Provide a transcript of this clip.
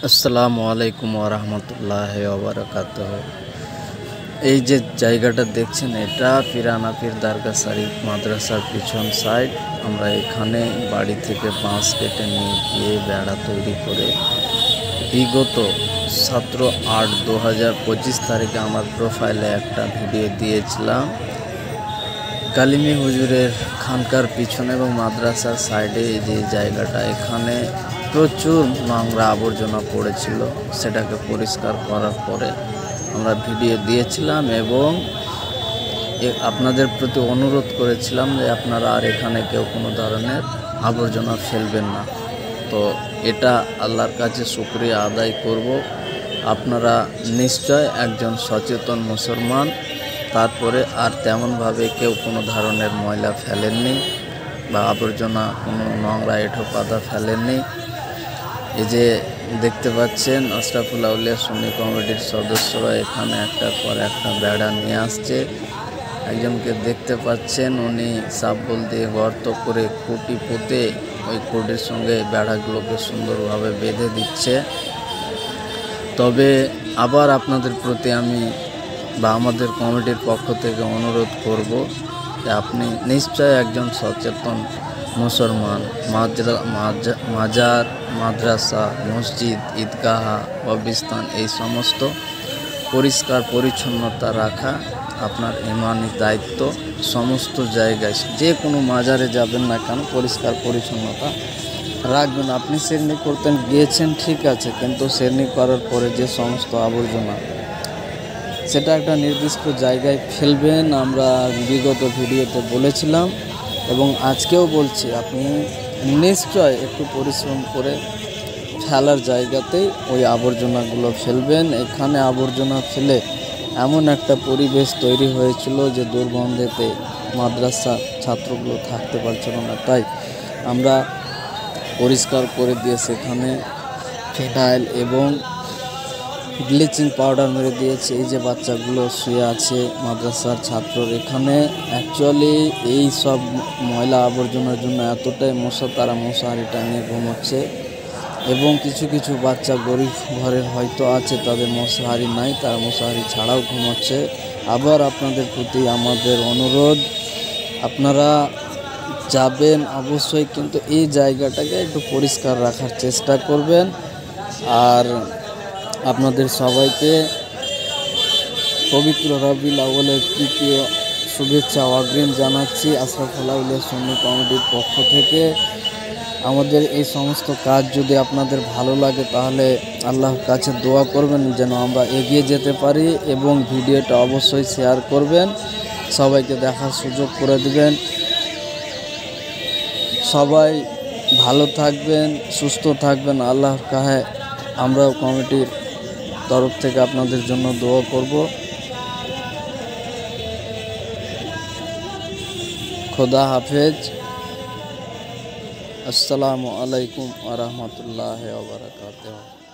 আসসালামু আলাইকুম ওয়া রাহমাতুল্লাহি ওয়া বারাকাতুহু। এই যে জায়গাটা দেখছেন, এটা পিরানা পীর দরগা শরীফ মাদ্রাসার পিছন সাইড। আমরা এখানে বাড়ি থেকে বাঁশ কেটে নিয়ে গিয়ে বেড়া তৈরি করে বিগত 17/8/2025 তারিখে আমার প্রোফাইলে একটা ভিডিও দিয়েছিলাম। কালিমি হুজুরের খানকার পিছনে এবং মাদ্রাসার সাইডে যে জায়গাটা, এখানে প্রচুর নোংরা আবর্জনা পড়েছিল। সেটাকে পরিষ্কার করার পরে আমরা ভিডিও দিয়েছিলাম এবং আপনাদের প্রতি অনুরোধ করেছিলাম যে আপনারা আর এখানে কেউ কোনো ধরনের আবর্জনা ফেলবেন না। তো এটা আল্লাহর কাছে শুকরিয়া আদায় করব। আপনারা নিশ্চয় একজন সচেতন মুসলমান। তারপরে আর তেমনভাবে কেউ কোনো ধরনের ময়লা ফেলেননি বা আবর্জনা কোনো নোংরা এঁঠো পাতা ফেলেননি। এই যে দেখতে পাচ্ছেন, আশরাফুল আউলিয়া সুন্নি কমিটির সদস্যরা এখানে একটার পর একটা বেড়া নিয়ে আসছে। একজনকে দেখতে পাচ্ছেন, উনি সাবল দিয়ে গর্ত করে খুঁটি পুঁতে ওই খুঁটির সঙ্গে বেড়াগুলোকে সুন্দরভাবে বেঁধে দিচ্ছে। তবে আবার আপনাদের প্রতি আমি বা আমাদের কমিটির পক্ষ থেকে অনুরোধ করব যে আপনি নিশ্চয় একজন সচেতন মুসলমান। মাজার, মাদ্রাসা, মসজিদ, ঈদগাহ, কবরস্থান এই সমস্ত পরিষ্কার পরিচ্ছন্নতা রাখা আপনার ইমানি দায়িত্ব। সমস্ত জায়গায় যে কোনো মাজারে যাবেন না কেন, পরিষ্কার পরিচ্ছন্নতা রাখবেন। আপনি সেরনি করতে গিয়েছেন, ঠিক আছে, কিন্তু সেরনি করার পরে যে সমস্ত আবর্জনা, সেটা একটা নির্দিষ্ট জায়গায় ফেলবেন। আমরা বিগত ভিডিওতে বলেছিলাম এবং আজকেও বলছি, আপনি নিশ্চয় একটু পরিশ্রম করে ফেলার জায়গাতেই ওই আবর্জনাগুলো ফেলবেন। এখানে আবর্জনা ফেলে এমন একটা পরিবেশ তৈরি হয়েছিল যে দুর্গন্ধেতে মাদ্রাসা ছাত্রগুলো থাকতে পারছিল না। তাই আমরা পরিষ্কার করে দিয়ে সেখানে ফেনাইল এবং ব্লিচিং পাউডার মেরে দিয়েছে। এই যে বাচ্চাগুলো শুয়ে আছে মাদ্রাসার ছাত্র, এখানে অ্যাকচুয়ালি এই সব ময়লা আবর্জনার জন্য এতটাই মশা, তারা মশারি টাঙিয়ে ঘুমোচ্ছে এবং কিছু কিছু বাচ্চা গরিব ঘরের হয়তো আছে, তাদের মশারি নাই, তারা মশারি ছাড়াও ঘুমোচ্ছে। আবার আপনাদের প্রতি আমাদের অনুরোধ, আপনারা যাবেন অবশ্যই, কিন্তু এই জায়গাটাকে একটু পরিষ্কার রাখার চেষ্টা করবেন। আর আপনাদের সবাইকে পবিত্র রবিউল আউয়ালের তৃতীয় শুভেচ্ছা অগ্রিম জানাচ্ছি আশরাফুল আউলিয়া সুন্নি কমিটির পক্ষ থেকে। আমাদের এই সমস্ত কাজ যদি আপনাদের ভালো লাগে, তাহলে আল্লাহর কাছে দোয়া করবেন যেন আমরা এগিয়ে যেতে পারি এবং ভিডিওটা অবশ্যই শেয়ার করবেন, সবাইকে দেখার সুযোগ করে দেবেন। সবাই ভালো থাকবেন, সুস্থ থাকবেন। আল্লাহর কাছে আমরাও কমিটির তরফ থেকে আপনাদের জন্য দোয়া করব। খোদা হাফেজ। আসসালামু আলাইকুম ওয়া রাহমাতুল্লাহি ওয়া বারাকাতুহু।